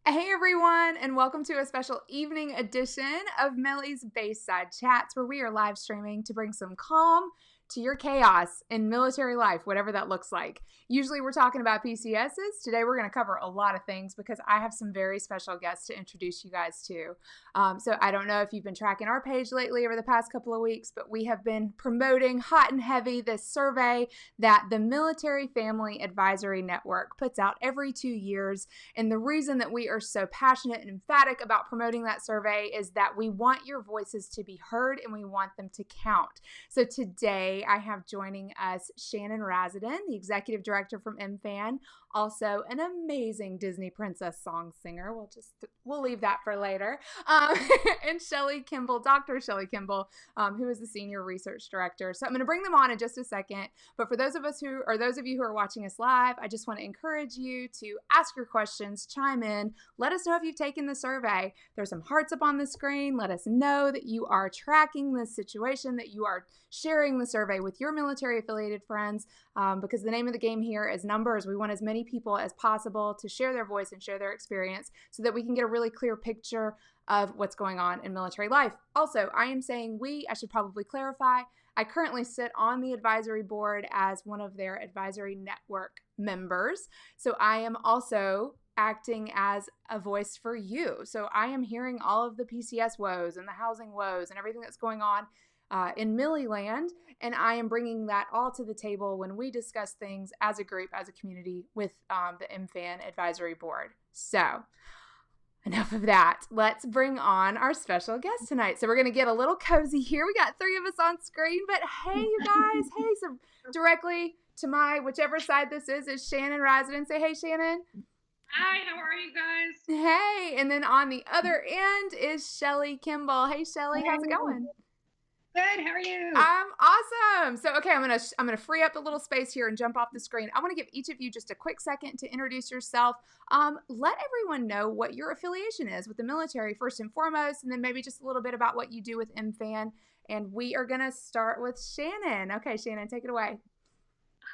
Hey everyone, and welcome to a special evening edition of Millie's Baseside Chats, where we are live streaming to bring some calm to your chaos in military life, whatever that looks like. Usually we're talking about PCSs. Today we're going to cover a lot of things because I have some very special guests to introduce you guys to. So I don't know if you've been tracking our page lately over the past couple of weeks, but we have been promoting hot and heavy this survey that the Military Family Advisory Network puts out every 2 years. And the reason that we are so passionate and emphatic about promoting that survey is that we want your voices to be heard and we want them to count. So today I have joining us Shannon Razsadin, the executive director from MFAN, also an amazing Disney princess song singer. We'll leave that for later. And Shelley Kimball, Dr. Shelley Kimball, who is the senior research director. So I'm going to bring them on in just a second. But for those of you who are watching us live, I just want to encourage you to ask your questions, chime in, let us know if you've taken the survey. There's some hearts up on the screen. Let us know that you are tracking this situation, that you are sharing the survey with your military affiliated friends, because the name of the game here is numbers. We want as many people as possible to share their voice and share their experience so that we can get a really clear picture of what's going on in military life. Also, I am saying I should probably clarify, I currently sit on the advisory board as one of their advisory network members. So I am also acting as a voice for you. So I am hearing all of the PCS woes and the housing woes and everything that's going on in Millie Land, and I am bringing that all to the table when we discuss things as a group, as a community with the MFAN advisory board. So enough of that. Let's bring on our special guest tonight. So we're going to get a little cozy here. We got 3 of us on screen, but hey, you guys, hey, so directly to my whichever side this is Shannon Razsadin. Say hey, Shannon. Hi, how are you guys? Hey, and then on the other end is Shelley Kimball. Hey, Shelley, how's it going? Good, how are you? I'm awesome. So, okay, I'm gonna free up a little space here and jump off the screen. I want to give each of you just a quick second to introduce yourself. Let everyone know what your affiliation is with the military first and foremost, and then maybe just a little bit about what you do with MFAN. And we are gonna start with Shannon. Okay, Shannon, take it away.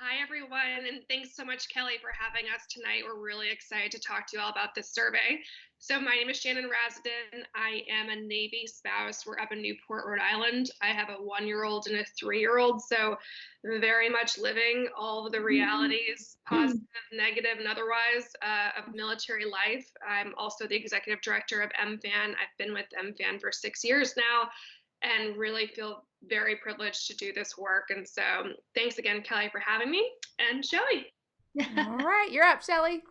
Hi, everyone, and thanks so much, Kelly, for having us tonight. We're really excited to talk to you all about this survey. So my name is Shannon Razsadin. I am a Navy spouse. We're up in Newport, Rhode Island. I have a 1-year-old and a 3-year-old, so very much living all of the realities, positive, negative, and otherwise, of military life. I'm also the executive director of MFAN. I've been with MFAN for 6 years now, and really feel very privileged to do this work. And so thanks again, Kelly, for having me, and Shelley. All right, you're up, Shelley.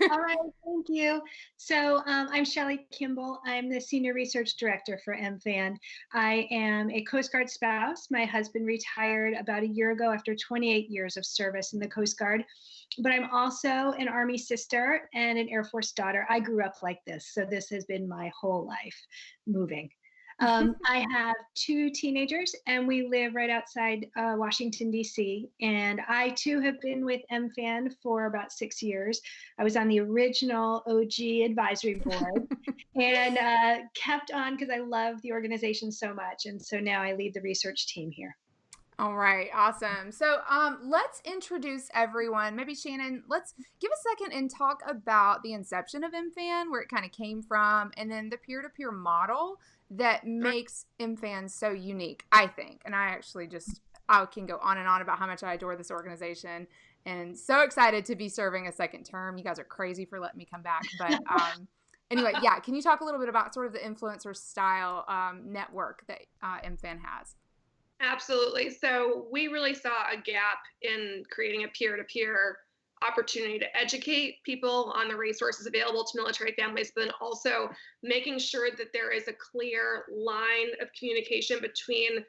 All right, thank you. So I'm Shelley Kimball. I'm the Senior Research Director for MFAN. I am a Coast Guard spouse. My husband retired about a year ago after 28 years of service in the Coast Guard. But I'm also an Army sister and an Air Force daughter. I grew up like this, so this has been my whole life, moving. I have 2 teenagers, and we live right outside Washington, D.C. And I, too, have been with MFAN for about 6 years. I was on the original OG advisory board and kept on because I love the organization so much. And so now I lead the research team here. All right, awesome. So let's introduce everyone. Maybe Shannon, let's give a second and talk about the inception of MFAN, where it kind of came from, and then the peer-to-peer model that makes MFAN so unique, I think. And I can go on and on about how much I adore this organization and so excited to be serving a second term. You guys are crazy for letting me come back. But anyway, yeah, can you talk a little bit about sort of the influencer style network that MFAN has? Absolutely. So we really saw a gap in creating a peer-to-peer opportunity to educate people on the resources available to military families, but then also making sure that there is a clear line of communication between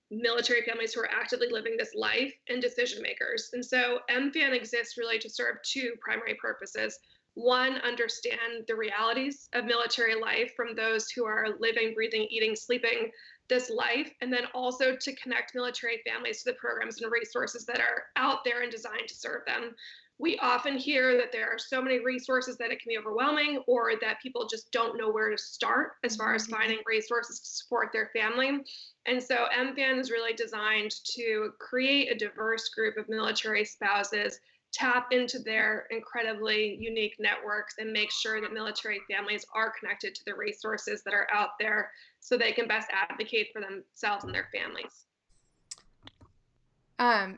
military families who are actively living this life and decision makers. And so MFAN exists really to serve 2 primary purposes. One, understand the realities of military life from those who are living, breathing, eating, sleeping this life, and then also to connect military families to the programs and resources that are out there and designed to serve them. We often hear that there are so many resources that it can be overwhelming, or that people just don't know where to start as far as finding resources to support their family. And so MFAN is really designed to create a diverse group of military spouses tap into their incredibly unique networks and make sure that military families are connected to the resources that are out there so they can best advocate for themselves and their families.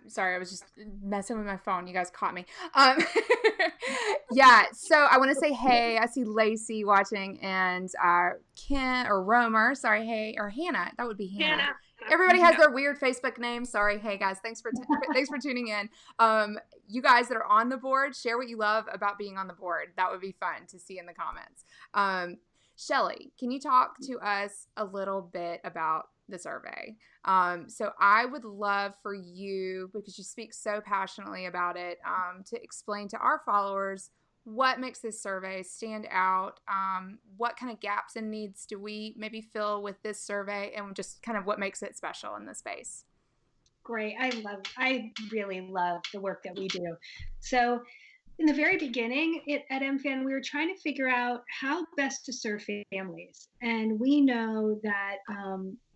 Sorry, I was just messing with my phone. You guys caught me. Yeah, so I want to say hey. I see Lacey watching and Ken or Romer. Sorry, hey, or Hannah. That would be Hannah. Everybody has their weird Facebook names. Sorry, hey guys, thanks for tuning in. You guys that are on the board, share what you love about being on the board. That would be fun to see in the comments. Shelley, can you talk to us a little bit about the survey? So I would love for you, because you speak so passionately about it, to explain to our followers what makes this survey stand out, what kind of gaps and needs do we maybe fill with this survey, and just kind of what makes it special in the space. Great. I really love the work that we do. So in the very beginning at MFAN, we were trying to figure out how best to serve families. And we know that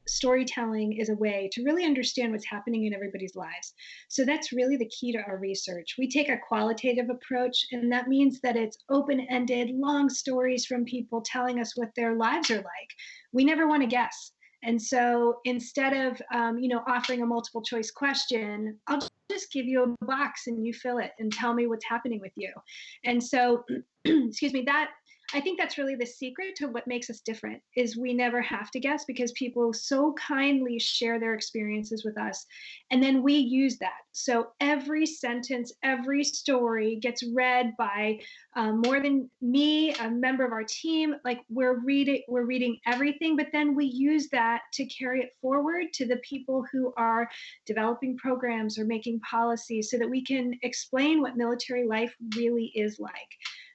storytelling is a way to really understand what's happening in everybody's lives. So that's really the key to our research. We take a qualitative approach, and that means that it's open-ended, long stories from people telling us what their lives are like. We never want to guess. And so instead of offering a multiple choice question, I'll just give you a box and you fill it and tell me what's happening with you. And so, excuse me, that I think that's really the secret to what makes us different is we never have to guess because people so kindly share their experiences with us. And then we use that. So every sentence, every story gets read by more than me, a member of our team. Like we're reading everything, but then we use that to carry it forward to the people who are developing programs or making policies so that we can explain what military life really is like.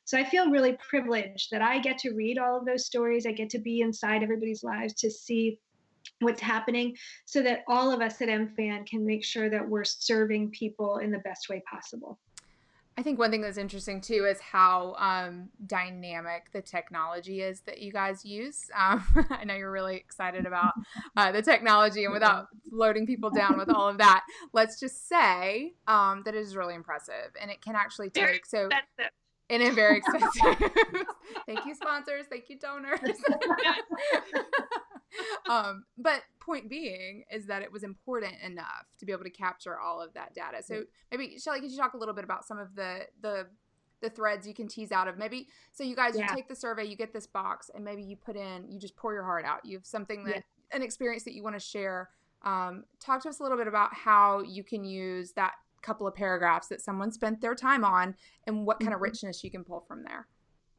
So I feel really privileged that I get to read all of those stories. I get to be inside everybody's lives to see what's happening so that all of us at MFAN can make sure that we're serving people in the best way possible. I think one thing that's interesting too is how dynamic the technology is that you guys use. I know you're really excited about the technology, and without loading people down with all of that, let's just say that it is really impressive, and it can actually take And it's very expensive. Thank you, sponsors. Thank you, donors. But point being is that it was important enough to be able to capture all of that data. So maybe, Shelley, could you talk a little bit about some of the threads you can tease out of maybe? So you guys, you take the survey, you get this box, and maybe you you just pour your heart out. You have something an experience that you want to share. Talk to us a little bit about how you can use that couple of paragraphs that someone spent their time on and what kind of richness you can pull from there.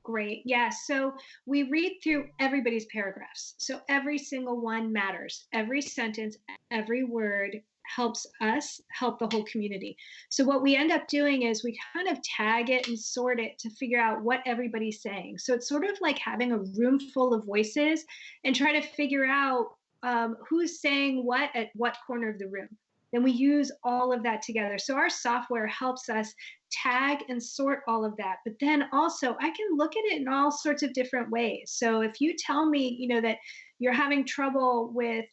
Great. Yeah. So we read through everybody's paragraphs. So every single one matters. Every sentence, every word helps us help the whole community. So what we end up doing is we kind of tag it and sort it to figure out what everybody's saying. So it's sort of like having a room full of voices and try to figure out who's saying what at what corner of the room. Then we use all of that together. So our software helps us tag and sort all of that. But then also I can look at it in all sorts of different ways. So if you tell me, that you're having trouble with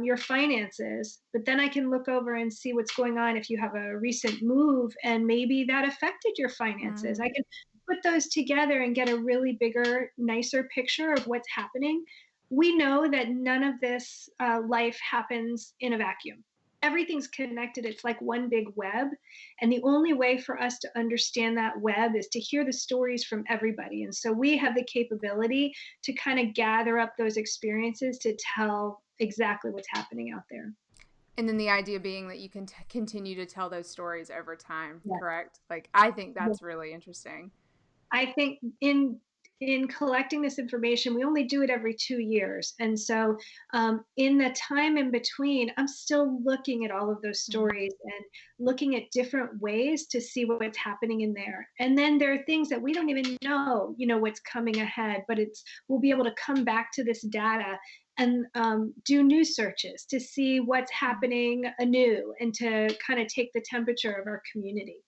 your finances, but then I can look over and see what's going on if you have a recent move and maybe that affected your finances. I can put those together and get a really bigger, nicer picture of what's happening. We know that none of this life happens in a vacuum. Everything's connected. It's like one big web. And the only way for us to understand that web is to hear the stories from everybody. And so we have the capability to kind of gather up those experiences to tell exactly what's happening out there. And then the idea being that you can continue to tell those stories over time, correct? Like, I think that's really interesting. I think in collecting this information, we only do it every 2 years. And so in the time in between, I'm still looking at all of those stories and looking at different ways to see what's happening in there. And then there are things that we don't even know, what's coming ahead, but we'll be able to come back to this data and do new searches to see what's happening anew and to kind of take the temperature of our community.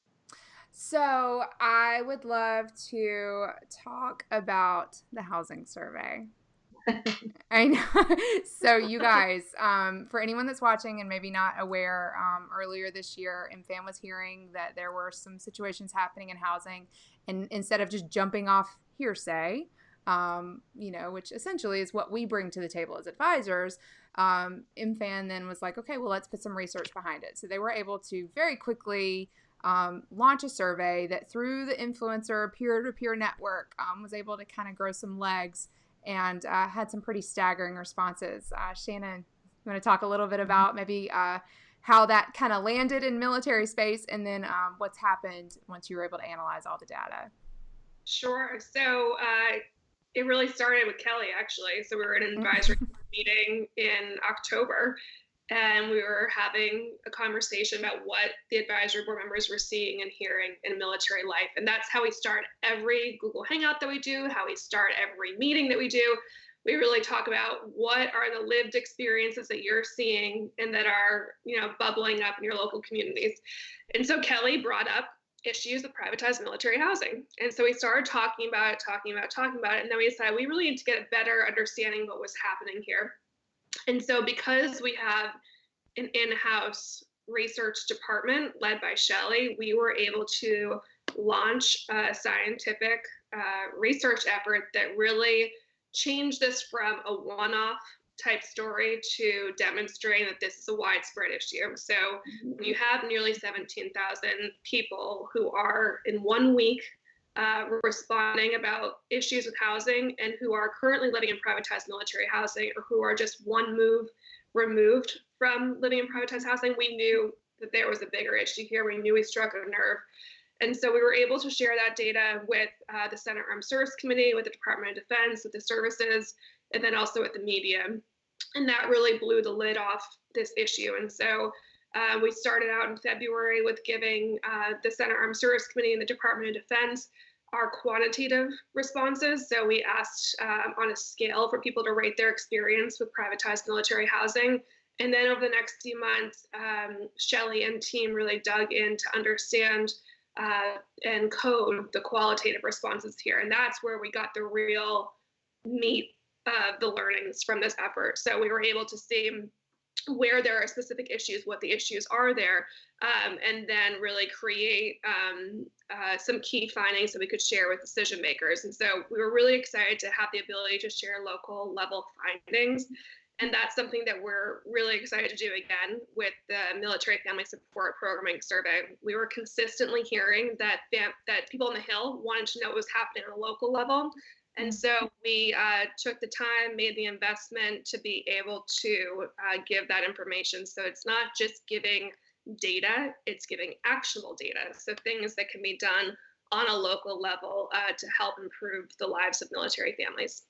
So I would love to talk about the housing survey. I know. So you guys, for anyone that's watching and maybe not aware, earlier this year, MFAN was hearing that there were some situations happening in housing, and instead of just jumping off hearsay, which essentially is what we bring to the table as advisors, MFAN then was like, okay, well, let's put some research behind it. So they were able to very quickly launch a survey that through the influencer peer-to-peer network was able to kind of grow some legs and had some pretty staggering responses. Shannon, you want to talk a little bit about maybe how that kind of landed in military space, and then what's happened once you were able to analyze all the data? Sure. So it really started with Kelly, actually. So we were in an advisory meeting in October, and we were having a conversation about what the advisory board members were seeing and hearing in military life. And that's how we start every Google Hangout that we do, how we start every meeting that we do. We really talk about what are the lived experiences that you're seeing and that are, bubbling up in your local communities. And so Kelly brought up issues with privatized military housing. And so we started talking about it. And then we decided we really need to get a better understanding of what was happening here. And so because we have an in-house research department led by Shelley, we were able to launch a scientific research effort that really changed this from a one-off type story to demonstrating that this is a widespread issue. So when you have nearly 17,000 people who are in 1 week responding about issues with housing and who are currently living in privatized military housing or who are just one move removed from living in privatized housing, we knew that there was a bigger issue here. We knew we struck a nerve. And so we were able to share that data with the Senate Armed Services Committee, with the Department of Defense, with the services, and then also with the media. And that really blew the lid off this issue. And so we started out in February with giving the Senate Armed Services Committee and the Department of Defense our quantitative responses. So we asked on a scale for people to rate their experience with privatized military housing. And then over the next few months, Shelley and team really dug in to understand and code the qualitative responses here. And that's where we got the real meat of the learnings from this effort. So we were able to see where there are specific issues, what the issues are there, and then really create some key findings that we could share with decision makers. And so we were really excited to have the ability to share local level findings. And that's something that we're really excited to do again with the Military Family Support Programming Survey. We were consistently hearing that people on the Hill wanted to know what was happening on a local level. And so we took the time, made the investment to be able to give that information. So it's not just giving data, it's giving actionable data. So things that can be done on a local level to help improve the lives of military families.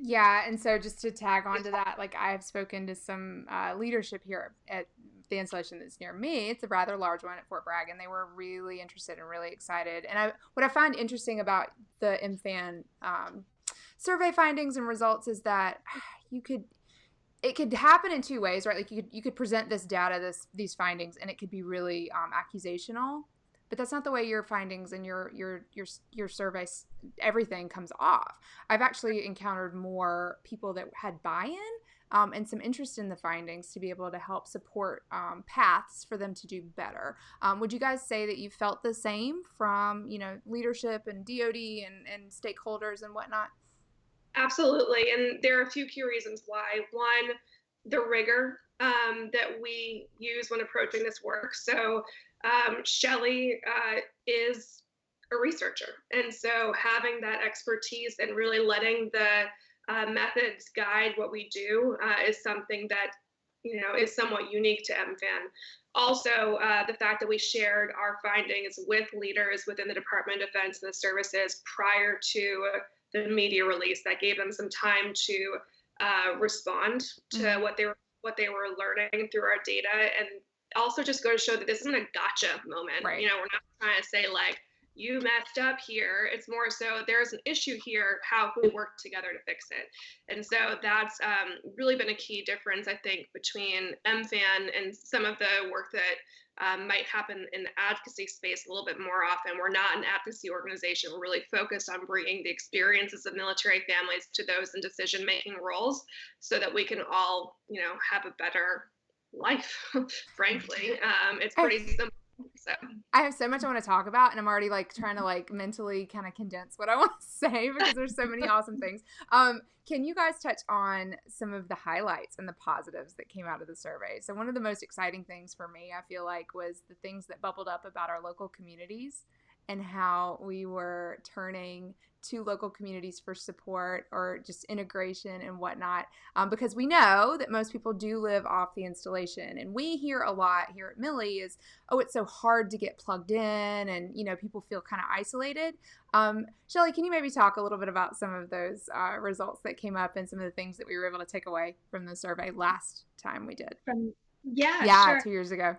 Yeah, and so just to tag on to that, like I have spoken to some leadership here at the installation that's near me. It's a rather large one at Fort Bragg, and they were really interested and really excited. And what I find interesting about the MFAN survey findings and results is that it could happen in two ways, right? Like you could present this data, these findings, and it could be really accusational. But that's not the way your findings and your survey, everything comes off. I've actually encountered more people that had buy-in and some interest in the findings to be able to help support paths for them to do better. Would you guys say that you felt the same from, leadership and DoD and stakeholders and whatnot? Absolutely. And there are a few key reasons why. One, the rigor that we use when approaching this work. So Shelley is a researcher. And so having that expertise and really letting the methods guide what we do is something that, is somewhat unique to MFAN. Also, the fact that we shared our findings with leaders within the Department of Defense and the services prior to the media release, that gave them some time to respond to what they were learning through our data, and also just go to show that this isn't a gotcha moment. Right. We're not trying to say like, you messed up here. It's more so there's an issue here. How can we work together to fix it? And so that's really been a key difference, I think, between MFAN and some of the work that might happen in the advocacy space a little bit more often. We're not an advocacy organization. We're really focused on bringing the experiences of military families to those in decision-making roles so that we can all, have a better life, frankly. It's pretty simple. So I have so much I want to talk about, and I'm already trying to mentally kind of condense what I want to say because there's so many awesome things. Can you guys touch on some of the highlights and the positives that came out of the survey? So one of the most exciting things for me, I feel like, was the things that bubbled up about our local communities and how we were turning to local communities for support or just integration and whatnot, because we know that most people do live off the installation. And we hear a lot here at Millie is, oh, it's so hard to get plugged in, and people feel kind of isolated. Shelley, can you maybe talk a little bit about some of those results that came up and some of the things that we were able to take away from the survey last time we did? Yeah, sure. 2 years ago.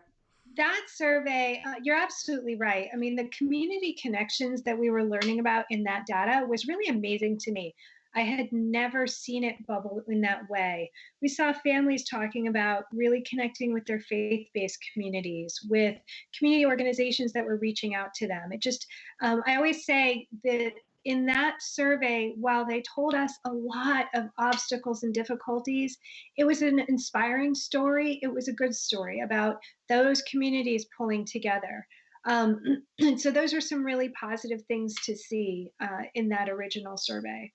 That survey, you're absolutely right. I mean, the community connections that we were learning about in that data was really amazing to me. I had never seen it bubble in that way. We saw families talking about really connecting with their faith-based communities, with community organizations that were reaching out to them. It just, I always say that in that survey, while they told us a lot of obstacles and difficulties, it was an inspiring story. It was a good story about those communities pulling together. And so those are some really positive things to see in that original survey.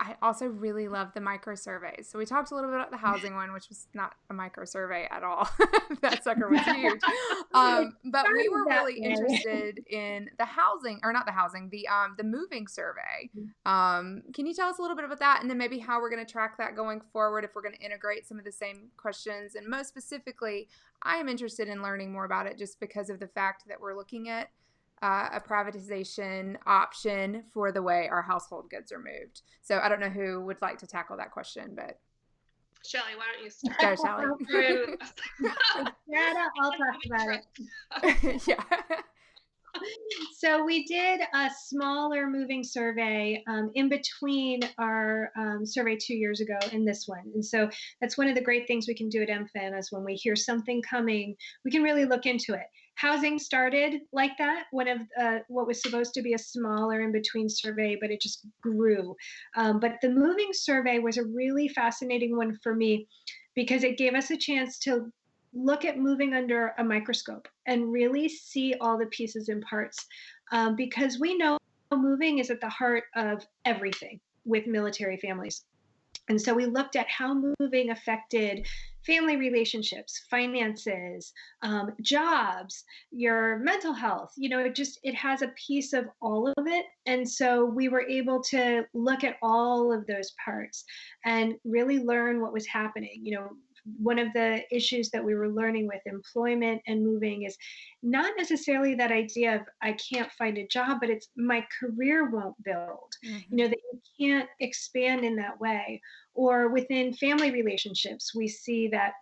I also really love the micro surveys. So we talked a little bit about the housing one, which was not a micro survey at all. That sucker was huge. But we were really interested in the housing, or not the housing, the moving survey. Can you tell us a little bit about that, and then maybe how we're going to track that going forward, if we're going to integrate some of the same questions? And most specifically, I am interested in learning more about it just because of the fact that we're looking at a privatization option for the way our household goods are moved. So I don't know who would like to tackle that question, but Shelley, why don't you start? Go, Shelley. I'll talk about it. Yeah. So we did a smaller moving survey in between our survey 2 years ago and this one. And so that's one of the great things we can do at MFAN is when we hear something coming, we can really look into it. Housing started like that, one of what was supposed to be a smaller in between survey, but it just grew. But the moving survey was a really fascinating one for me because it gave us a chance to look at moving under a microscope and really see all the pieces and parts, because we know moving is at the heart of everything with military families. And so we looked at how moving affected family relationships, finances, jobs, your mental health. It has a piece of all of it. And so we were able to look at all of those parts and really learn what was happening. One of the issues that we were learning with employment and moving is not necessarily that idea of I can't find a job, but it's my career won't build, that you can't expand in that way. Or within family relationships, we see that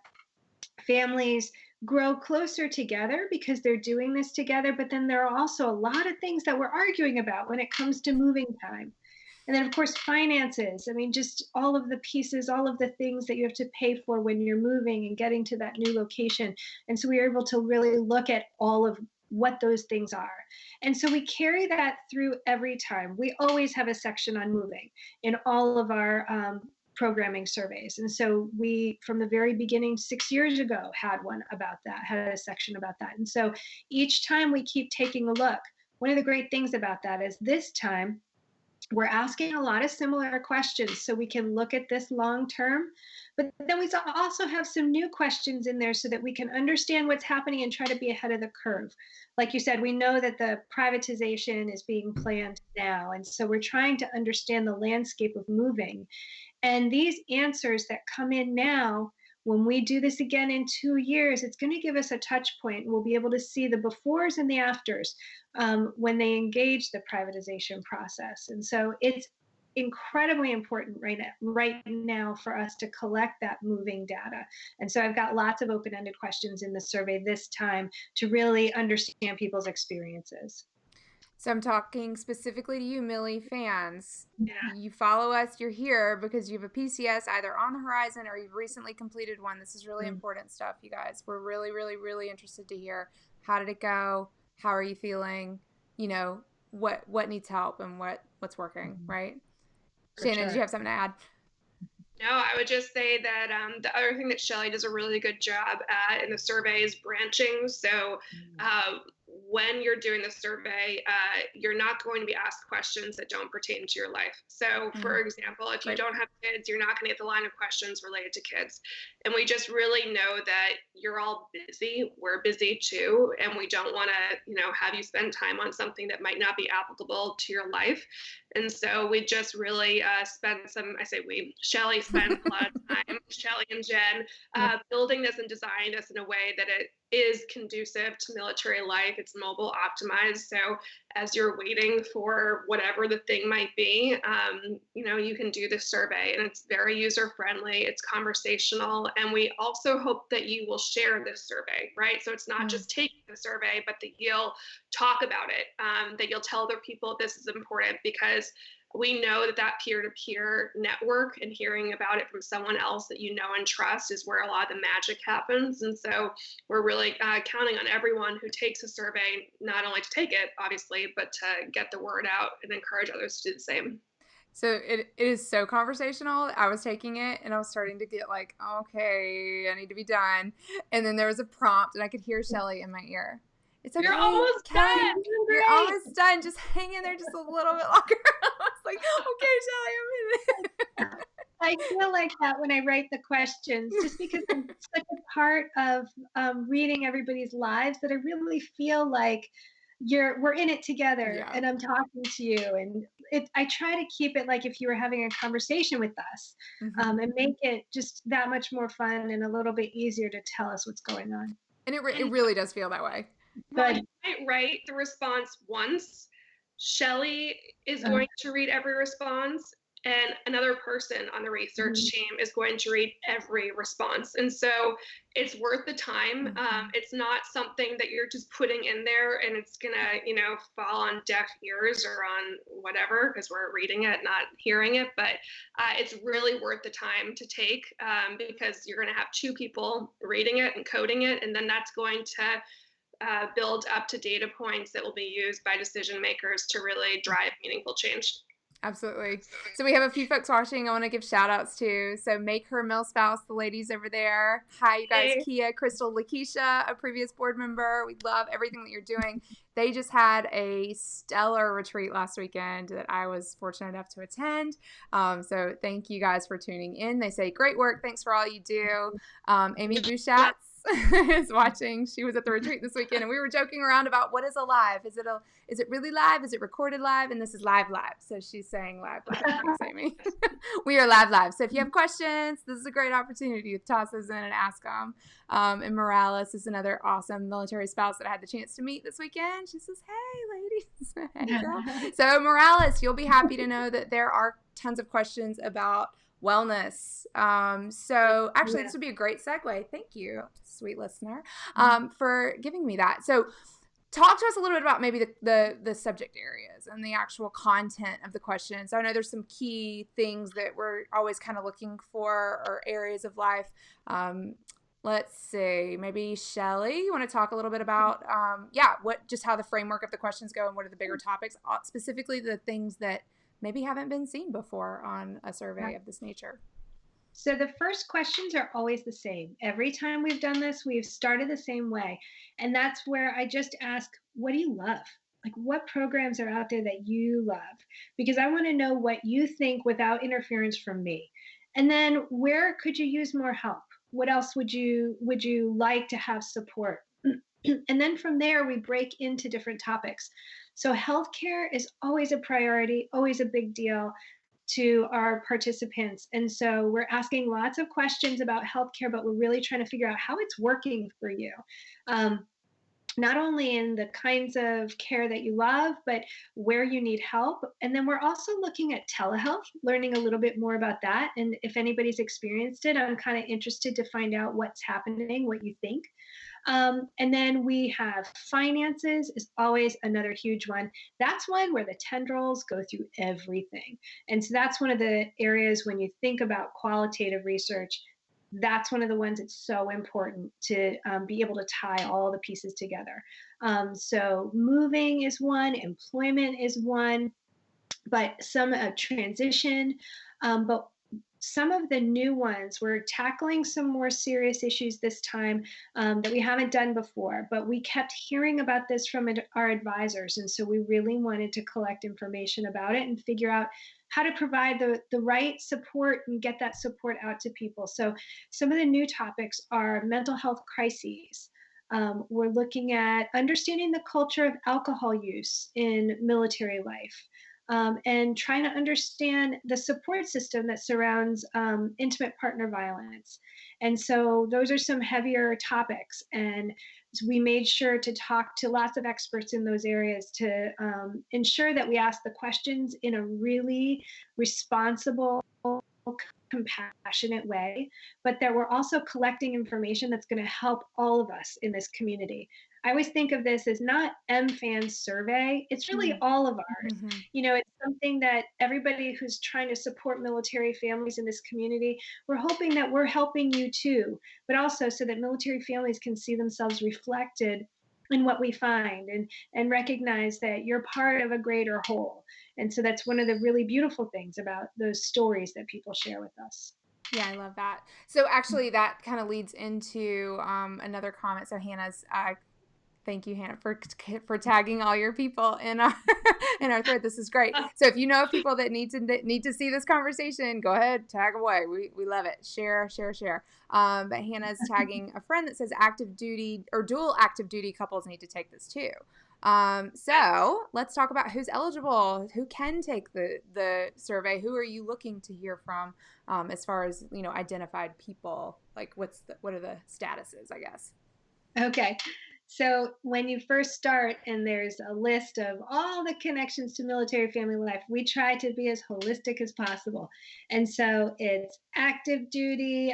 families grow closer together because they're doing this together, but then there are also a lot of things that we're arguing about when it comes to moving time. And then, of course, finances. I mean, just all of the pieces, all of the things that you have to pay for when you're moving and getting to that new location. And so we were able to really look at all of what those things are. And so we carry that through every time. We always have a section on moving in all of our programming surveys. And so we, from the very beginning, 6 years ago, had a section about that. And so each time we keep taking a look. One of the great things about that is this time, we're asking a lot of similar questions so we can look at this long term, but then we also have some new questions in there so that we can understand what's happening and try to be ahead of the curve. Like you said, we know that the privatization is being planned now, and so we're trying to understand the landscape of moving. And these answers that come in now, when we do this again in 2 years, it's going to give us a touch point. We'll be able to see the befores and the afters when they engage the privatization process. And so it's incredibly important right now for us to collect that moving data. And so I've got lots of open-ended questions in the survey this time to really understand people's experiences. So I'm talking specifically to you, Millie fans. Yeah. You follow us, you're here because you have a PCS either on the horizon or you've recently completed one. This is really important stuff, you guys. We're really, really, really interested to hear, how did it go? How are you feeling? You know, what needs help and what's working, right? For Shannon, sure. did you have something to add? No, I would just say that the other thing that Shelley does a really good job at in the survey is branching. So when you're doing the survey, you're not going to be asked questions that don't pertain to your life. So for example, if you don't have kids, you're not going to get the line of questions related to kids. And we just really know that you're all busy. We're busy too. And we don't want to, have you spend time on something that might not be applicable to your life. And so we just really Shelley spent a lot of time, Shelley and Jen, building this and designing this in a way that it is conducive to military life. It's mobile optimized. So as you're waiting for whatever the thing might be, you can do this survey, and it's very user friendly. It's conversational. And we also hope that you will share this survey, right? So it's not just taking the survey, but that you'll talk about it, that you'll tell other people this is important, because we know that peer-to-peer network and hearing about it from someone else that you know and trust is where a lot of the magic happens. And so we're really counting on everyone who takes a survey, not only to take it, obviously, but to get the word out and encourage others to do the same. So it is so conversational. I was taking it and I was starting to get like, okay, I need to be done. And then there was a prompt and I could hear Shelley in my ear. It's okay. You're almost done. You're almost done. Just hang in there just a little bit longer. I was like, okay, Shelley, I'm in it. I feel like that when I write the questions, just because I'm such a part of reading everybody's lives, that I really feel like we're in it together, and I'm talking to you. And I try to keep it like if you were having a conversation with us, and make it just that much more fun and a little bit easier to tell us what's going on. And it really does feel that way. Well, you might write the response once. Shelley is going to read every response, and another person on the research team is going to read every response. And so it's worth the time. It's not something that you're just putting in there and it's gonna, fall on deaf ears or on whatever, because we're reading it, not hearing it. But it's really worth the time to take, because you're gonna have two people reading it and coding it, and then that's going to build up to data points that will be used by decision makers to really drive meaningful change. Absolutely. So we have a few folks watching I want to give shout outs to. So Make Her Mill Spouse, the ladies over there. Hi, you guys. Hey. Kia, Crystal, Lakeisha, a previous board member. We love everything that you're doing. They just had a stellar retreat last weekend that I was fortunate enough to attend. So thank you guys for tuning in. They say, great work. Thanks for all you do. Amy Bouchatz is watching. She was at the retreat this weekend, and we were joking around about what is a live. Is it really live? Is it recorded live? And this is live. So she's saying live. Thanks, Amy. We are live. So if you have questions, this is a great opportunity to toss those in and ask them. And Morales is another awesome military spouse that I had the chance to meet this weekend. She says, hey, ladies. Hey, girl. So Morales, you'll be happy to know that there are tons of questions about wellness. So actually, this would be a great segue. Thank you, sweet listener, for giving me that. So talk to us a little bit about maybe the subject areas and the actual content of the questions. So I know there's some key things that we're always kind of looking for, or areas of life. Let's see, maybe Shelley, you want to talk a little bit about, how the framework of the questions go and what are the bigger topics, specifically the things that maybe haven't been seen before on a survey of this nature. So the first questions are always the same. Every time we've done this, we've started the same way. And that's where I just ask, what do you love? Like, what programs are out there that you love? Because I want to know what you think without interference from me. And then where could you use more help? What else would you like to have support? And then from there, we break into different topics. So healthcare is always a priority, always a big deal to our participants. And so we're asking lots of questions about healthcare, but we're really trying to figure out how it's working for you. not only in the kinds of care that you love, but where you need help. And then we're also looking at telehealth, learning a little bit more about that. And if anybody's experienced it, I'm kind of interested to find out what's happening, what you think. And then we have finances is always another huge one. That's one where the tendrils go through everything. And so that's one of the areas when you think about qualitative research, that's one of the ones that's so important to be able to tie all the pieces together. So moving is one, employment is one, but some transition. But some of the new ones, we're tackling some more serious issues this time that we haven't done before, but we kept hearing about this from our advisors. And so we really wanted to collect information about it and figure out how to provide the right support and get that support out to people. So some of the new topics are mental health crises. We're looking at understanding the culture of alcohol use in military life. And trying to understand the support system that surrounds intimate partner violence. And so those are some heavier topics. And we made sure to talk to lots of experts in those areas to ensure that we ask the questions in a really responsible, compassionate way, but that we're also collecting information that's going to help all of us in this community. I always think of this as not MFAN's survey, it's really all of ours. Mm-hmm. You know, it's something that everybody who's trying to support military families in this community, we're hoping that we're helping you too, but also so that military families can see themselves reflected in what we find and recognize that you're part of a greater whole. And so that's one of the really beautiful things about those stories that people share with us. Yeah, I love that. So actually that kind of leads into another comment. So Hannah's thank you, Hannah, for tagging all your people in our in our thread. This is great. So if you know of people that need to see this conversation, go ahead, tag away. We love it. Share. But Hannah's tagging a friend that says active duty or dual active duty couples need to take this too. So let's talk about who's eligible, who can take the survey. Who are you looking to hear from as far as, identified people? Like what are the statuses, I guess? Okay. So when you first start and there's a list of all the connections to military family life, we try to be as holistic as possible. And so it's active duty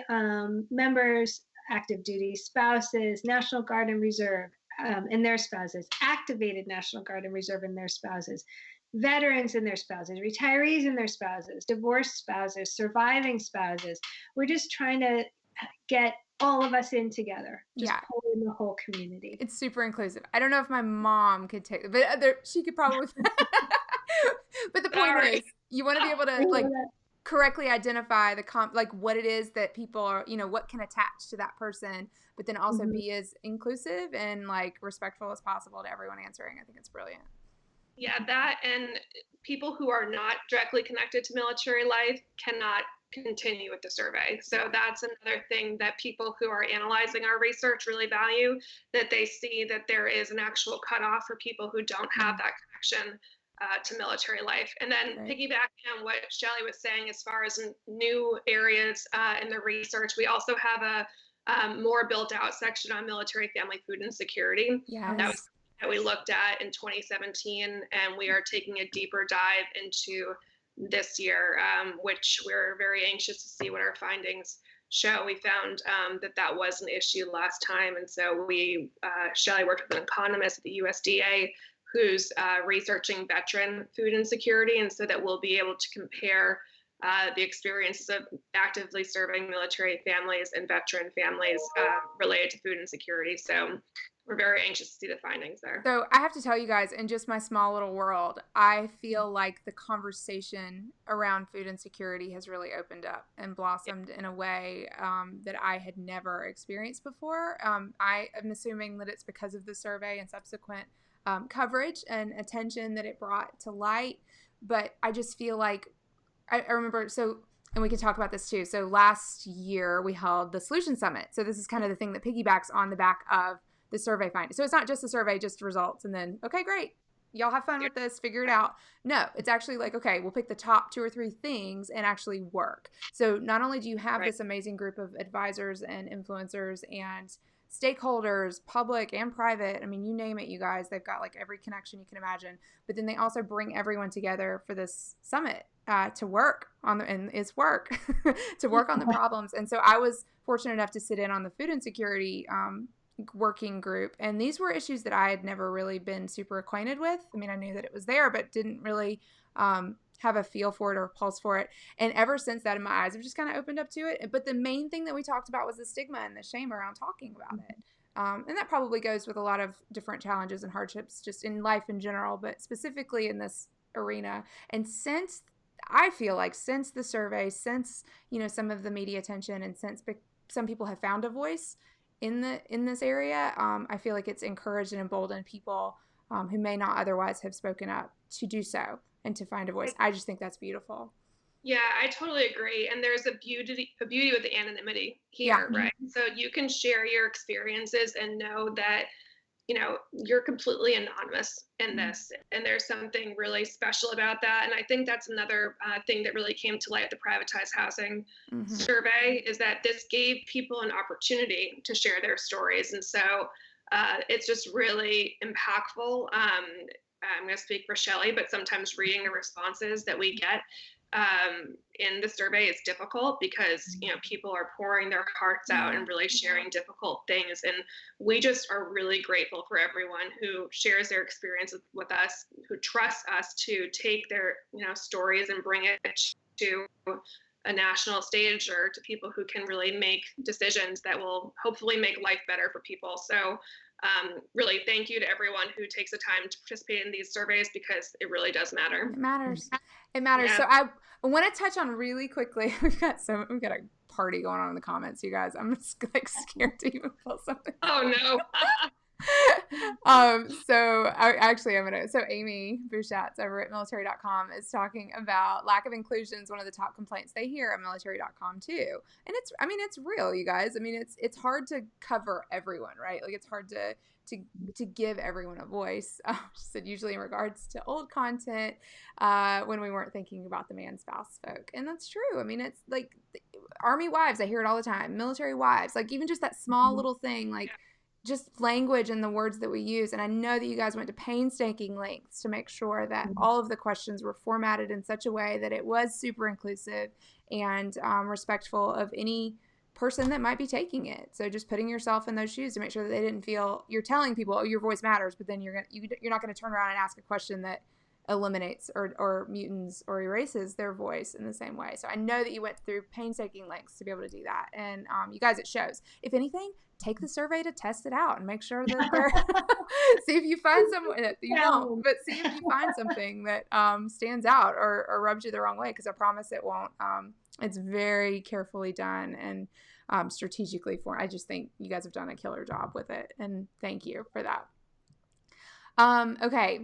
members, active duty spouses, National Guard and Reserve and their spouses, activated National Guard and Reserve and their spouses, veterans and their spouses, retirees and their spouses, divorced spouses, surviving spouses. We're just trying to get all of us in together, just pull in the whole community. It's super inclusive. I don't know if my mom could take it, but she could probably. But the point is, you want to be able to correctly identify what it is that people are, what can attach to that person, but then also be as inclusive and respectful as possible to everyone answering. I think it's brilliant. Yeah, that and people who are not directly connected to military life cannot continue with the survey. So that's another thing that people who are analyzing our research really value, that they see that there is an actual cutoff for people who don't have that connection to military life. And then piggybacking on what Shelley was saying, as far as new areas in the research, we also have a more built out section on military family food insecurity. Yes. That we looked at in 2017, and we are taking a deeper dive into this year, which we're very anxious to see what our findings show. We found that was an issue last time, and so Shelley worked with an economist at the USDA who's researching veteran food insecurity, and so that we'll be able to compare the experiences of actively serving military families and veteran families related to food insecurity. So we're very anxious to see the findings there. So I have to tell you guys, in just my small little world, I feel like the conversation around food insecurity has really opened up and blossomed in a way that I had never experienced before. I am assuming that it's because of the survey and subsequent coverage and attention that it brought to light. But I just feel like I remember, and we can talk about this too. So last year we held the Solution Summit. So this is kind of the thing that piggybacks on the back of the survey findings. So it's not just a survey, just results, and then, okay, great, y'all have fun with this, figure it out. No, it's actually okay, we'll pick the top 2 or 3 things and actually work. So not only do you have this amazing group of advisors and influencers and stakeholders, public and private. I mean, you name it, you guys. They've got like every connection you can imagine. But then they also bring everyone together for this summit to work on and it's work to work on the problems. And so I was fortunate enough to sit in on the food insecurity working group, and these were issues that I had never really been super acquainted with. I mean, I knew that it was there, but didn't really have a feel for it or a pulse for it. And ever since that, my eyes have just kind of opened up to it. But the main thing that we talked about was the stigma and the shame around talking about it. And that probably goes with a lot of different challenges and hardships just in life in general, but specifically in this arena. And since I feel like since the survey, since, you know, some of the media attention, and since some people have found a voice in this area, I feel like it's encouraged and emboldened people who may not otherwise have spoken up to do so and to find a voice. I just think that's beautiful. Yeah, I totally agree. And there's a beauty with the anonymity here, right? So you can share your experiences and know that, you know, you're completely anonymous in this. And there's something really special about that. And I think that's another thing that really came to light at the privatized housing survey, is that this gave people an opportunity to share their stories. And so it's just really impactful. I'm going to speak for Shelley, but sometimes reading the responses that we get in the survey is difficult because, you know, people are pouring their hearts out and really sharing difficult things. And we just are really grateful for everyone who shares their experience with us, who trusts us to take their, you know, stories and bring it to a national stage or to people who can really make decisions that will hopefully make life better for people. So really thank you to everyone who takes the time to participate in these surveys, because it really does matter. It matters. It matters. Yeah. So I want to touch on really quickly. We've got a party going on in the comments, you guys. I'm just like scared to even pull something. Oh no. So Amy Bouchatz over at military.com is talking about lack of inclusion is one of the top complaints they hear at military.com too. And it's real, you guys. I mean, it's hard to cover everyone, right? Like it's hard to give everyone a voice. She said usually in regards to old content, when we weren't thinking about the man spouse folk. And that's true. I mean, it's like Army wives, I hear it all the time, military wives, like even just that small little thing, like just language and the words that we use. And I know that you guys went to painstaking lengths to make sure that all of the questions were formatted in such a way that it was super inclusive and respectful of any person that might be taking it. So just putting yourself in those shoes to make sure that they didn't feel you're telling people, oh, your voice matters, but then you're not going to turn around and ask a question that eliminates or mutants or erases their voice in the same way. So I know that you went through painstaking lengths to be able to do that. And you guys, it shows. If anything, take the survey to test it out and make sure that they're see if you find someone that you won't, but see if you find something that stands out or rubs you the wrong way, because I promise it won't. It's very carefully done and strategically formed. I just think you guys have done a killer job with it, and thank you for that. Okay.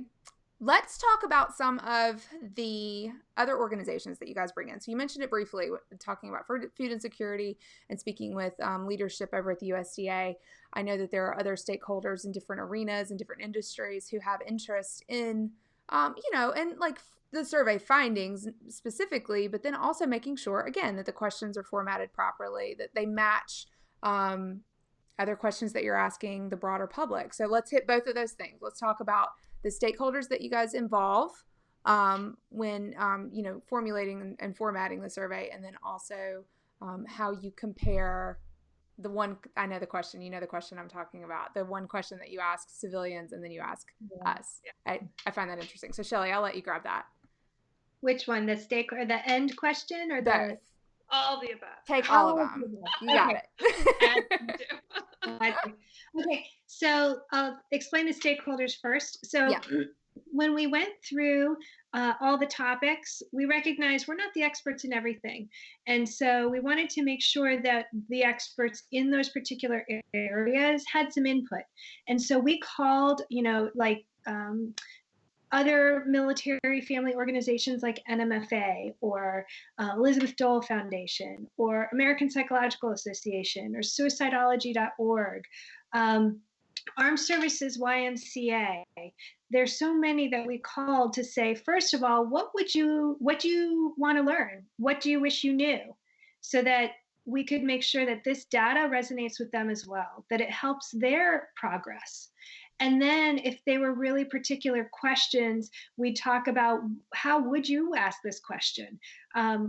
Let's talk about some of the other organizations that you guys bring in. So you mentioned it briefly, talking about food insecurity and speaking with leadership over at the USDA. I know that there are other stakeholders in different arenas and different industries who have interest in, and like the survey findings specifically, but then also making sure, again, that the questions are formatted properly, that they match other questions that you're asking the broader public. So let's hit both of those things. Let's talk about the stakeholders that you guys involve when, formulating and formatting the survey, and then also how you compare the one, I know the question, you know the question I'm talking about, the one question that you ask civilians and then you ask us. Yeah. I find that interesting. So Shelley, I'll let you grab that. Which one, the stake or the end question or both? All the above. Take all of them. You got it. Okay, so I'll explain the stakeholders first. So when we went through all the topics, we recognized we're not the experts in everything. And so we wanted to make sure that the experts in those particular areas had some input. And so we called, other military family organizations like NMFA or Elizabeth Dole Foundation or American Psychological Association or suicidology.org, Armed Services YMCA. There's so many that we called to say, first of all, what do you want to learn? What do you wish you knew? So that we could make sure that this data resonates with them as well, that it helps their progress. And then if they were really particular questions, we talk about how would you ask this question?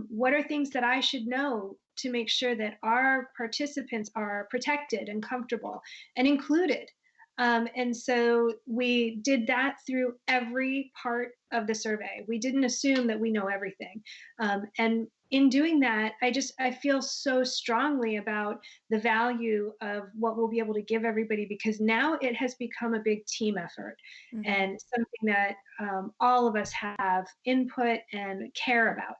What are things that I should know to make sure that our participants are protected and comfortable and included? And so we did that through every part of the survey. We didn't assume that we know everything. And in doing that, I feel so strongly about the value of what we'll be able to give everybody, because now it has become a big team effort and something that all of us have input and care about.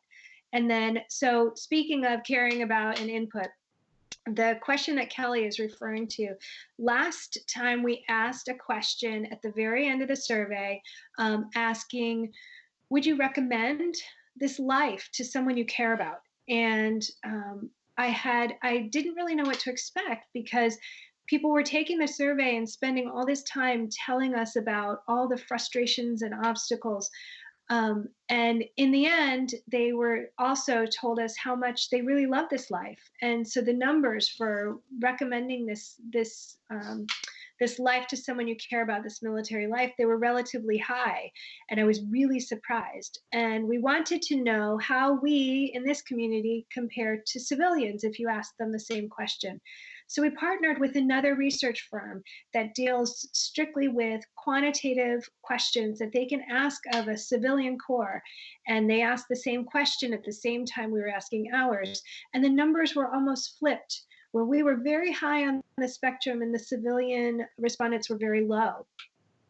And then, so speaking of caring about and input, the question that Kelly is referring to, last time we asked a question at the very end of the survey, asking, would you recommend this life to someone you care about? And I didn't really know what to expect, because people were taking the survey and spending all this time telling us about all the frustrations and obstacles. And in the end, they were also told us how much they really love this life. And so the numbers for recommending this life to someone you care about, this military life, they were relatively high. And I was really surprised. And we wanted to know how we in this community compare to civilians if you ask them the same question. So we partnered with another research firm that deals strictly with quantitative questions that they can ask of a civilian corps. And they asked the same question at the same time we were asking ours. And the numbers were almost flipped, where we were very high on the spectrum and the civilian respondents were very low.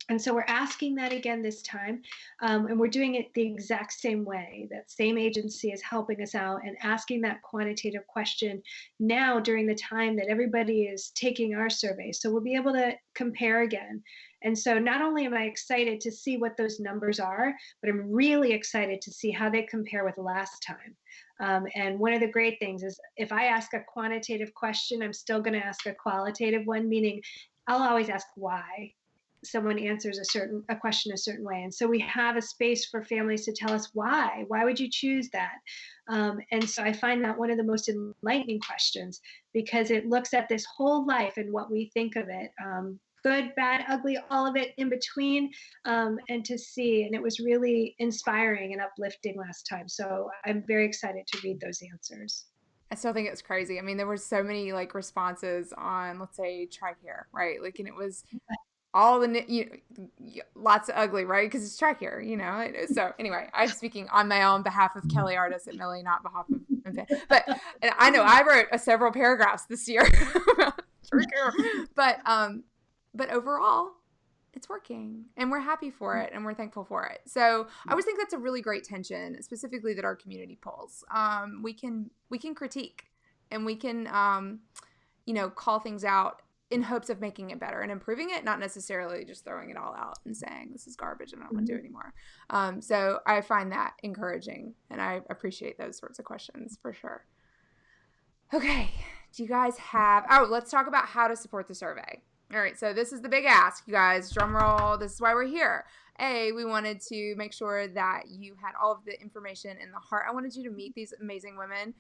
And so we're asking that again this time, and we're doing it the exact same way. That same agency is helping us out and asking that quantitative question now during the time that everybody is taking our survey. So we'll be able to compare again. And so not only am I excited to see what those numbers are, but I'm really excited to see how they compare with last time. And one of the great things is if I ask a quantitative question, I'm still going to ask a qualitative one, meaning I'll always ask why someone answers a question a certain way. And so we have a space for families to tell us why would you choose that? And so I find that one of the most enlightening questions, because it looks at this whole life and what we think of it, good, bad, ugly, all of it in between, and to see. And it was really inspiring and uplifting last time. So I'm very excited to read those answers. I still think it's crazy. I mean, there were so many like responses on, let's say, TRICARE, right? Like, and it was all the lots of ugly, right? Because it's TRICARE, you know. So anyway, I'm speaking on my own behalf of Kelly Artis at Millie, not behalf of MFAN. But I know I wrote several paragraphs this year about TRICARE. But overall, it's working, and we're happy for it, and we're thankful for it. So I always think that's a really great tension, specifically that our community pulls. We can critique, and we can call things out in hopes of making it better and improving it, not necessarily just throwing it all out and saying this is garbage and I don't want to do it anymore. So I find that encouraging, and I appreciate those sorts of questions for sure. Okay, do you guys have, let's talk about how to support the survey. All right, so this is the big ask, you guys. Drum roll. This is why we're here. We wanted to make sure that you had all of the information in the heart. I wanted you to meet these amazing women,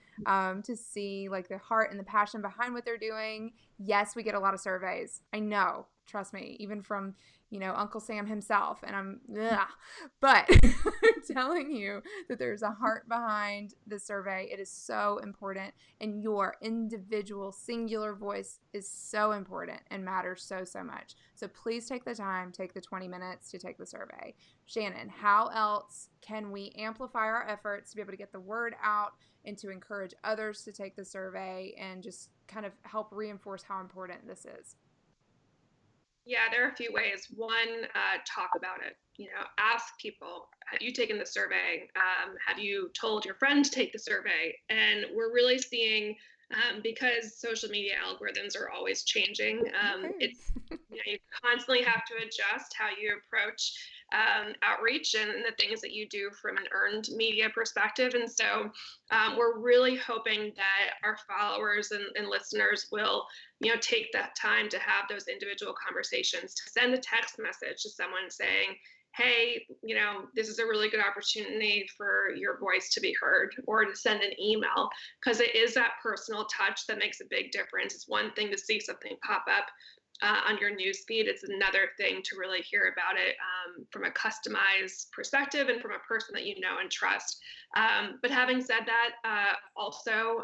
to see like the heart and the passion behind what they're doing. Yes, we get a lot of surveys. I know. Trust me, even from, Uncle Sam himself. And but I'm telling you that there's a heart behind the survey. It is so important. And your individual singular voice is so important and matters so, so much. So please take the time, take the 20 minutes to take the survey. Shannon, how else can we amplify our efforts to be able to get the word out and to encourage others to take the survey and just kind of help reinforce how important this is? Yeah, there are a few ways. One, talk about it. Ask people, have you taken the survey? Have you told your friend to take the survey? And we're really seeing, because social media algorithms are always changing, it's you constantly have to adjust how you approach outreach and the things that you do from an earned media perspective. And so we're really hoping that our followers and listeners will take that time to have those individual conversations, to send a text message to someone saying, hey, this is a really good opportunity for your voice to be heard, or to send an email, because it is that personal touch that makes a big difference. It's one thing to see something pop up on your newsfeed. It's another thing to really hear about it from a customized perspective and from a person that you know and trust. But having said that, also,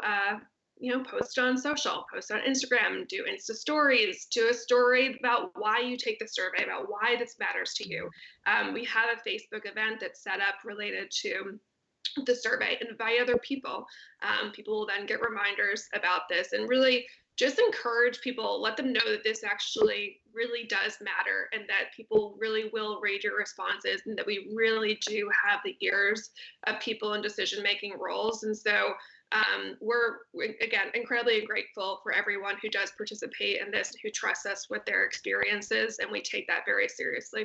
post on social, post on Instagram, do Insta stories, do a story about why you take the survey, about why this matters to you. We have a Facebook event that's set up related to the survey. Invite other people. People will then get reminders about this, and really just encourage people, let them know that this actually really does matter, and that people really will read your responses, and that we really do have the ears of people in decision-making roles. And so we're, again, incredibly grateful for everyone who does participate in this, who trusts us with their experiences, and we take that very seriously.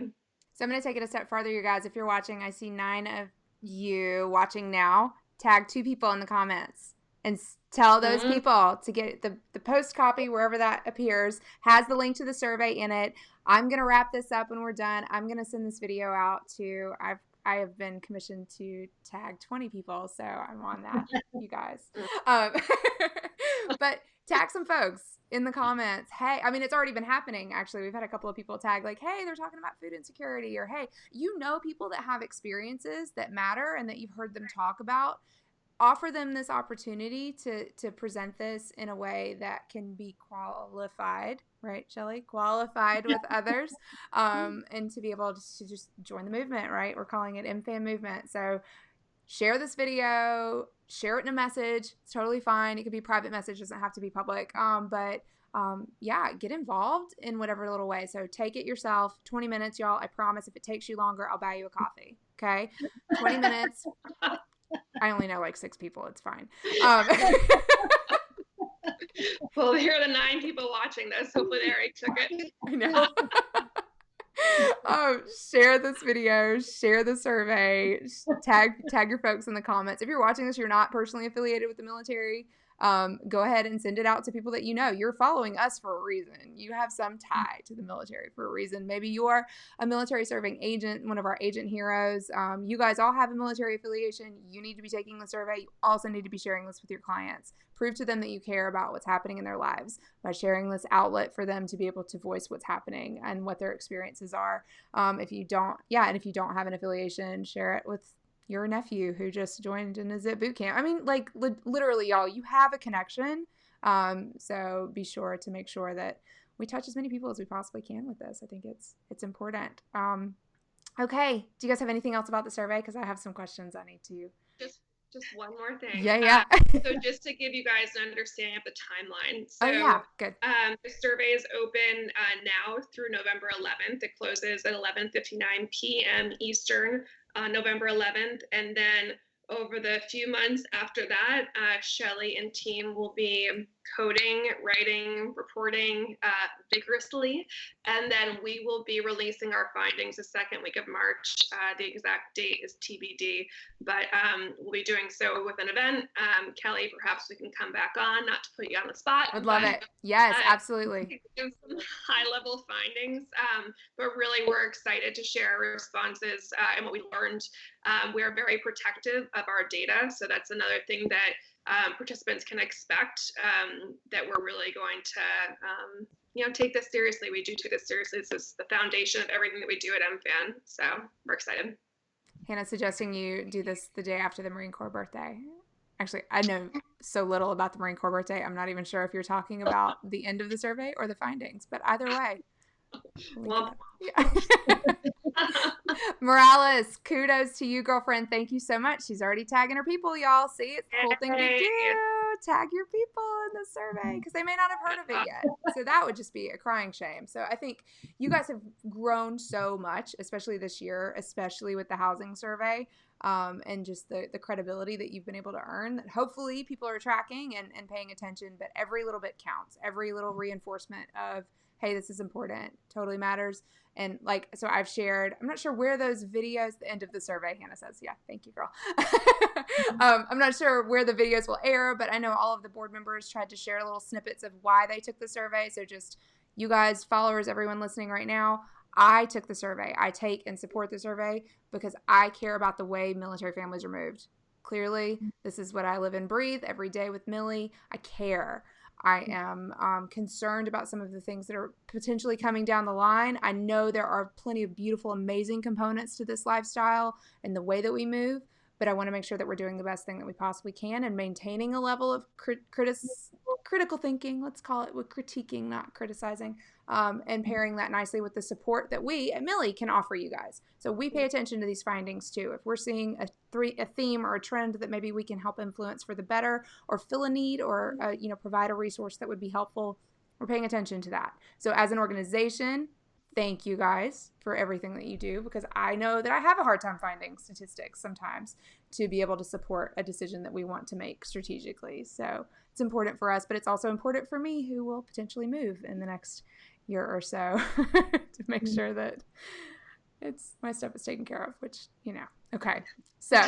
So I'm going to take it a step further, you guys. If you're watching, I see 9 of you watching now. Tag 2 people in the comments and tell those people to get the post copy, wherever that appears, has the link to the survey in it. I'm going to wrap this up when we're done. I'm going to send this video out to, I have been commissioned to tag 20 people, so I'm on that, you guys. But tag some folks in the comments. Hey, I mean, it's already been happening, actually. We've had a couple of people tag, like, hey, they're talking about food insecurity, or hey, people that have experiences that matter and that you've heard them talk about. Offer them this opportunity to present this in a way that can be qualified, right, Shelley? Qualified with others, and to be able to just join the movement, right? We're calling it MFAN movement. So share this video, share it in a message. It's totally fine. It could be a private message, doesn't have to be public. But get involved in whatever little way. So take it yourself, 20 minutes, y'all. I promise if it takes you longer, I'll buy you a coffee. Okay. 20 minutes. I only know like 6 people. It's fine. Well, here are the 9 people watching this. Hopefully they already took it. I know. Share this video, share the survey, tag your folks in the comments. If you're watching this, you're not personally affiliated with the military, go ahead and send it out to people that you know. You're following us for a reason. You have some tie to the military for a reason. Maybe you're a military serving agent, one of our agent heroes. You guys all have a military affiliation. You need to be taking the survey. You also need to be sharing this with your clients. Prove to them that you care about what's happening in their lives by sharing this outlet for them to be able to voice what's happening and what their experiences are. If you don't have an affiliation, share it with your nephew who just joined in a ZIP boot camp. I mean, like, literally, y'all, you have a connection. So be sure to make sure that we touch as many people as we possibly can with this. I think it's important. Okay. Do you guys have anything else about the survey? Because I have some questions I need to. Just one more thing. Yeah. So just to give you guys an understanding of the timeline. So, good. The survey is open now through November 11th. It closes at 11:59 p.m. Eastern on November 11th. And then over the few months after that, Shelley and team will be coding, writing, reporting vigorously. And then we will be releasing our findings the second week of March. The exact date is TBD, but we'll be doing so with an event. Kelly, perhaps we can come back on, not to put you on the spot. I'd love it. Yes, absolutely. Give some high-level findings, but really we're excited to share our responses and what we learned. We are very protective of our data, so that's another thing that participants can expect, that we're really going to take this seriously. We do take this seriously. This is the foundation of everything that we do at MFAN, so we're excited. Hannah's suggesting you do this the day after the Marine Corps birthday. Actually, I know so little about the Marine Corps birthday. I'm not even sure if you're talking about the end of the survey or the findings, but either way. Well, yeah. Morales, kudos to you, girlfriend. Thank you so much. She's already tagging her people, y'all. See, it's a cool thing to do. Tag your people in the survey because they may not have heard of it yet. So that would just be a crying shame. So I think you guys have grown so much, especially this year, especially with the housing survey, and just the credibility that you've been able to earn that hopefully people are tracking and paying attention. But every little bit counts. Every little reinforcement of, hey, this is important, totally matters. And so I've shared, I'm not sure where those videos, the end of the survey, Hannah says, yeah, thank you, girl. I'm not sure where the videos will air, but I know all of the board members tried to share little snippets of why they took the survey. So just you guys, followers, everyone listening right now, I took the survey. I take and support the survey because I care about the way military families are moved. Clearly, this is what I live and breathe every day with Millie. I care. I am concerned about some of the things that are potentially coming down the line. I know there are plenty of beautiful, amazing components to this lifestyle and the way that we move, but I want to make sure that we're doing the best thing that we possibly can and maintaining a level of critical thinking, let's call it, with critiquing, not criticizing, and pairing that nicely with the support that we at Millie can offer you guys. So we pay attention to these findings too. If we're seeing a theme or a trend that maybe we can help influence for the better or fill a need or provide a resource that would be helpful, we're paying attention to that. So as an organization, thank you guys for everything that you do, because I know that I have a hard time finding statistics sometimes to be able to support a decision that we want to make strategically. So it's important for us, but it's also important for me, who will potentially move in the next year or so, to make sure that my stuff is taken care of, which, okay. So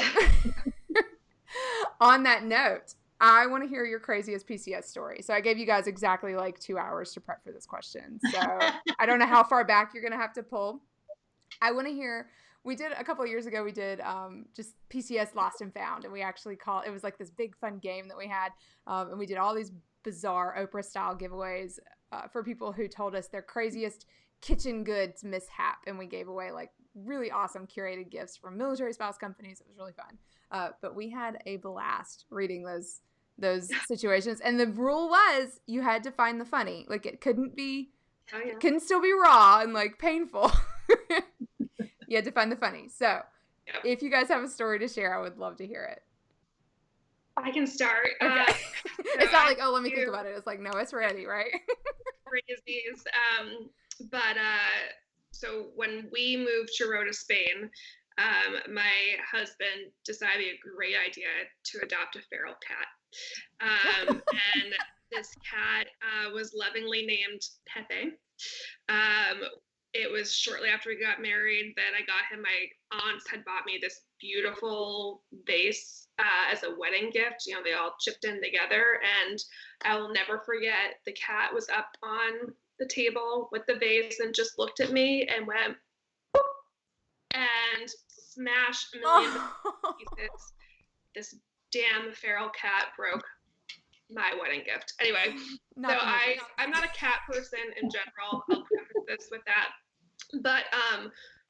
on that note, I want to hear your craziest PCS story. So I gave you guys exactly like 2 hours to prep for this question. So I don't know how far back you're going to have to pull. I want to hear, we did a couple of years ago, we did just PCS Lost and Found. And we actually it was like this big fun game that we had. And we did all these bizarre Oprah style giveaways for people who told us their craziest kitchen goods mishap. And we gave away like really awesome curated gifts from military spouse companies. It was really fun. But we had a blast reading those situations, and the rule was you had to find the funny. Like, it couldn't still be raw and like painful. You had to find the funny. So if you guys have a story to share, I would love to hear it. I can start. Okay. It's not like, let me think about it. It's like, no, it's ready, right? Crazies. So when we moved to Rota, Spain, my husband decided it'd be a great idea to adopt a feral cat. And this cat was lovingly named Pepe. It was shortly after we got married that I got him. My aunts had bought me this beautiful vase as a wedding gift. They all chipped in together, and I will never forget, the cat was up on the table with the vase and just looked at me and went boop, and smashed a million pieces. This damn feral cat broke my wedding gift. Anyway, I'm not a cat person in general. I'll preface this with that. But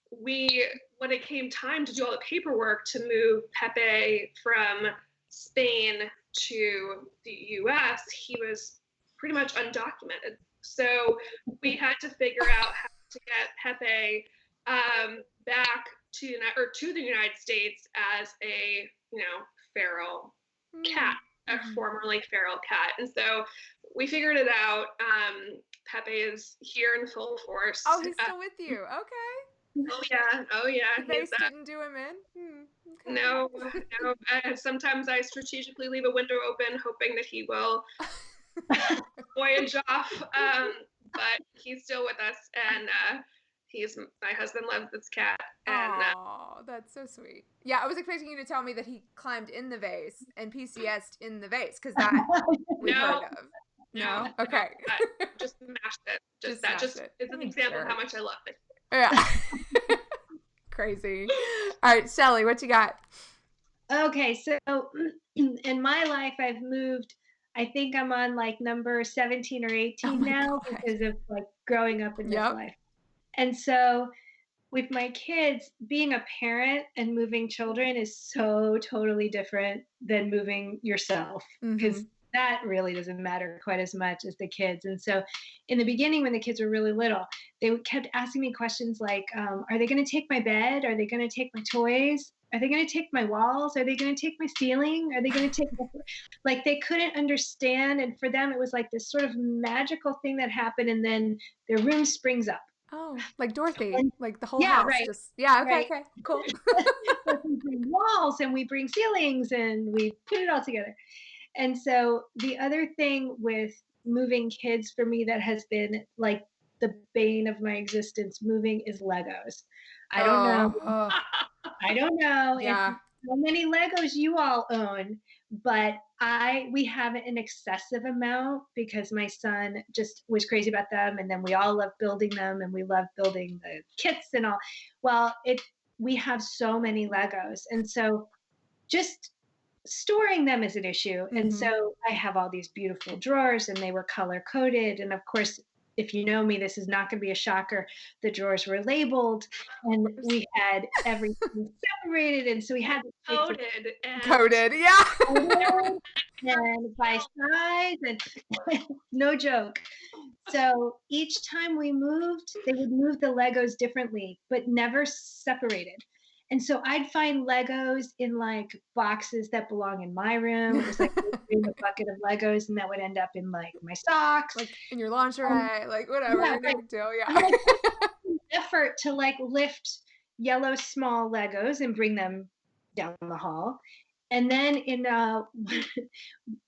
when it came time to do all the paperwork to move Pepe from Spain to the US, he was pretty much undocumented. So we had to figure out how to get Pepe back to the United States as a feral cat, a formerly feral cat. And so we figured it out. Pepe is here in full force. Oh, he's still with you. Okay. Oh yeah. The vase didn't do him in? Okay. No. Sometimes I strategically leave a window open, hoping that he will voyage off. But he's still with us, and my husband loves this cat. And that's so sweet. Yeah, I was expecting you to tell me that he climbed in the vase and PCS'd in the vase, because that we've heard of. No? Okay. Just smashed it. Just is an example of how much I love it. Yeah. Crazy. All right, Shelley, what you got? Okay, so in my life, I've moved. I think I'm on like number 17 or 18 now, because of like growing up in this life. And so with my kids, being a parent and moving children is so totally different than moving yourself, because that really doesn't matter quite as much as the kids. And so in the beginning, when the kids were really little, they kept asking me questions like, are they going to take my bed? Are they going to take my toys? Are they going to take my walls? Are they going to take my ceiling? Are they going to take like, they couldn't understand. And for them, it was like this sort of magical thing that happened. And then their room springs up. Oh, like Dorothy, like the whole house. Right. Okay, cool. So we bring walls and we bring ceilings and we put it all together. And so the other thing with moving kids for me that has been like the bane of my existence moving is Legos. I don't know. Yeah. how many Legos you all own, but we have an excessive amount because my son just was crazy about them, and then we all love building them, and we love building the kits and all. Well, we have so many Legos, and so just storing them is an issue. And so I have all these beautiful drawers, and they were color coded, and of course, if you know me, this is not going to be a shocker. The drawers were labeled, and we had everything separated, and so we had Coded, yeah. And by size, and no joke. So each time we moved, they would move the Legos differently, but never separated. And so I'd find Legos in like boxes that belong in my room. It was like a bucket of Legos, and that would end up in like my socks, like in your lingerie, like whatever. Yeah, no big deal. Yeah. Like, effort to like lift yellow small Legos and bring them down the hall. And then in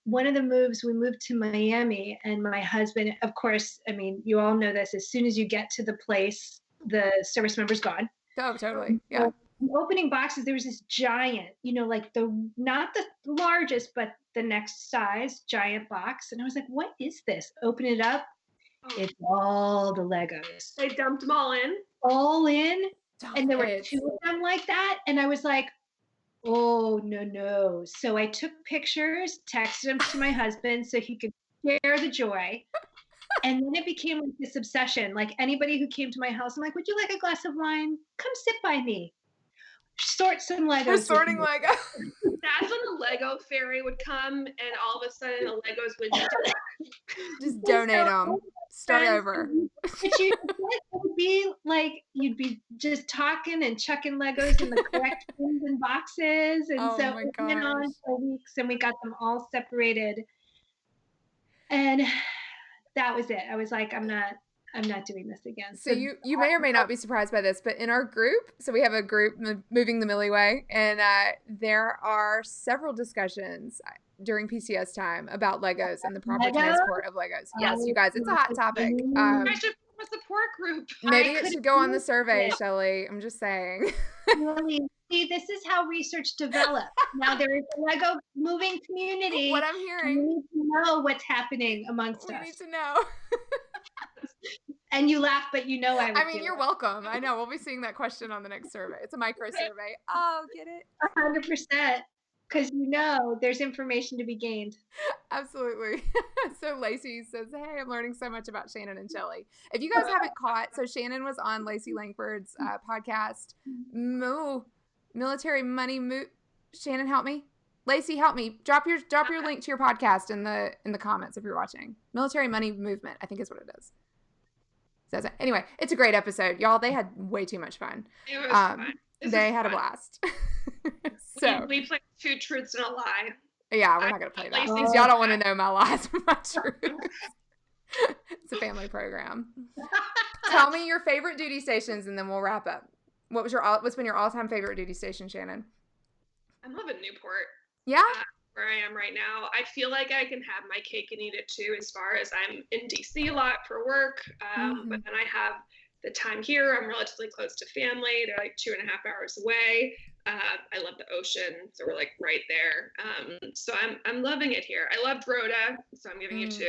one of the moves, we moved to Miami, and my husband, of course, I mean, you all know this. As soon as you get to the place, the service member's gone. Oh, totally. Yeah. So, opening boxes, there was this giant, like not the largest, but the next size giant box. And I was like, what is this? Open it up. It's all the Legos. They dumped them all in? All in. And there were 2 of them like that. And I was like, oh, no. So I took pictures, texted them to my husband so he could share the joy. And then it became like this obsession. Like anybody who came to my house, I'm like, would you like a glass of wine? Come sit by me. Sort some Legos. We're sorting Legos. That's when the Lego fairy would come, and all of a sudden the Legos would just donate them. Start over. But it would be like you'd be just talking and chucking Legos in the correct bins and boxes, and so it went on for weeks, and we got them all separated. And that was it. I was like, I'm not doing this again. So you may or may not be surprised by this, but in our group, so we have a group, Moving the Millie Way, and there are several discussions during PCS time about Legos and the proper transport of Legos. Yes, you guys, it's a hot topic. I should have a support group. Maybe it should go on the survey, Shelley. I'm just saying. See, this is how research develops. Now there is a Lego moving community. What I'm hearing. We need to know what's happening amongst us. We need to know. And you laugh, but I mean, you're welcome. I know. We'll be seeing that question on the next survey. It's a micro survey. Oh, get it? 100%. Because there's information to be gained. Absolutely. So Lacey says, hey, I'm learning so much about Shannon and Shelley. If you guys haven't caught, so Shannon was on Lacey Langford's podcast, Military Money Move. Shannon, help me. Lacey, help me. Drop your link to your podcast in the comments if you're watching. Military Money Movement, I think is what it is. Anyway, it's a great episode. Y'all, they had way too much fun. It was fun. They had a blast. So we played 2 truths and a lie. Yeah, we're not going to play that. Because y'all don't want to know my lies and my truths. It's a family program. Tell me your favorite duty stations, and then we'll wrap up. What's been your all-time favorite duty station, Shannon? I'm loving Newport. Yeah? Where I am right now. I feel like I can have my cake and eat it too, as far as I'm in DC a lot for work. But then I have the time here. I'm relatively close to family. They're like 2.5 hours away. I love the ocean, so we're like right there. So I'm loving it here. I loved Rhoda, so I'm giving you 2.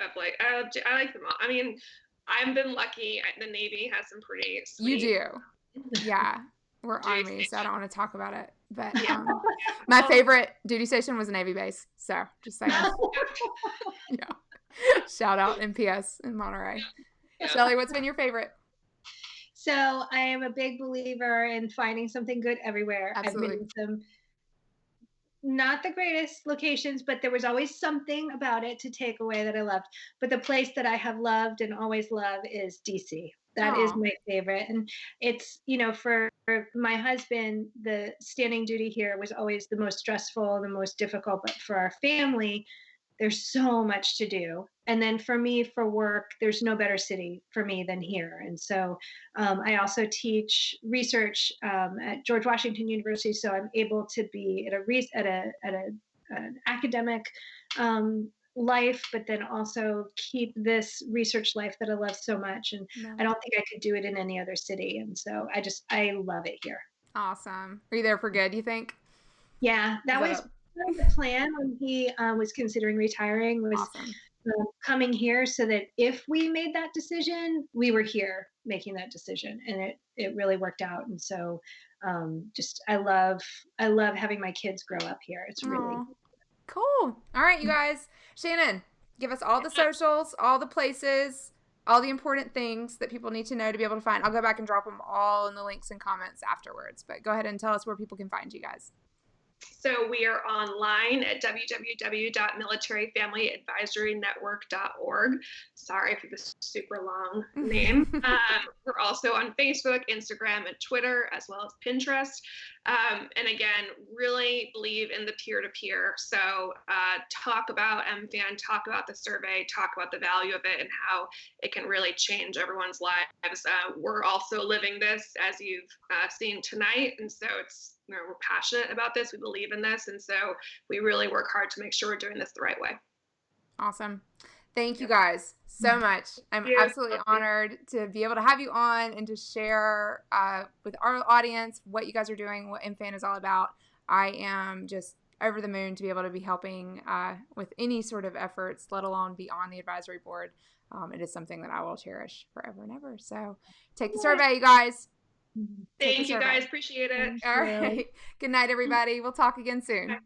I like them all. I mean, I've been lucky. The Navy has some pretty sweet. You do. Yeah. We're Army, so I don't want to talk about it. But my favorite duty station was a Navy base. So just saying. Yeah. Shout out MPS in Monterey. Yeah. Shelley, what's been your favorite? So I am a big believer in finding something good everywhere. Absolutely. I've been in some not the greatest locations, but there was always something about it to take away that I loved. But the place that I have loved and always love is DC. That is my favorite. And it's, for my husband, the standing duty here was always the most stressful, the most difficult. But for our family, there's so much to do. And then for me, for work, there's no better city for me than here. And so I also teach research at George Washington University. So I'm able to be at an academic life, but then also keep this research life that I love so much. And I don't think I could do it in any other city. And so I love it here. Awesome. Are you there for good, you think? Yeah, that was the plan when he was considering retiring, was awesome. Coming here so that if we made that decision, we were here making that decision, and it really worked out. And so just I love having my kids grow up here. It's really cool. All right, you guys. Shannon, give us all the socials, all the places, all the important things that people need to know to be able to find. I'll go back and drop them all in the links and comments afterwards, but go ahead and tell us where people can find you guys. So we are online at www.militaryfamilyadvisorynetwork.org. Sorry for this super long name. We're also on Facebook, Instagram, and Twitter, as well as Pinterest. And again, really believe in the peer-to-peer. So talk about MFAN, talk about the survey, talk about the value of it and how it can really change everyone's lives. We're also living this, as you've seen tonight. And so we're passionate about this. We believe in this. And so we really work hard to make sure we're doing this the right way. Awesome. Thank you guys so much. I'm absolutely honored to be able to have you on and to share with our audience what you guys are doing, what MFAN is all about. I am just over the moon to be able to be helping with any sort of efforts, let alone be on the advisory board. It is something that I will cherish forever and ever. So take the survey, you guys. Thank you guys. Appreciate it. All right. Good night, everybody. We'll talk again soon.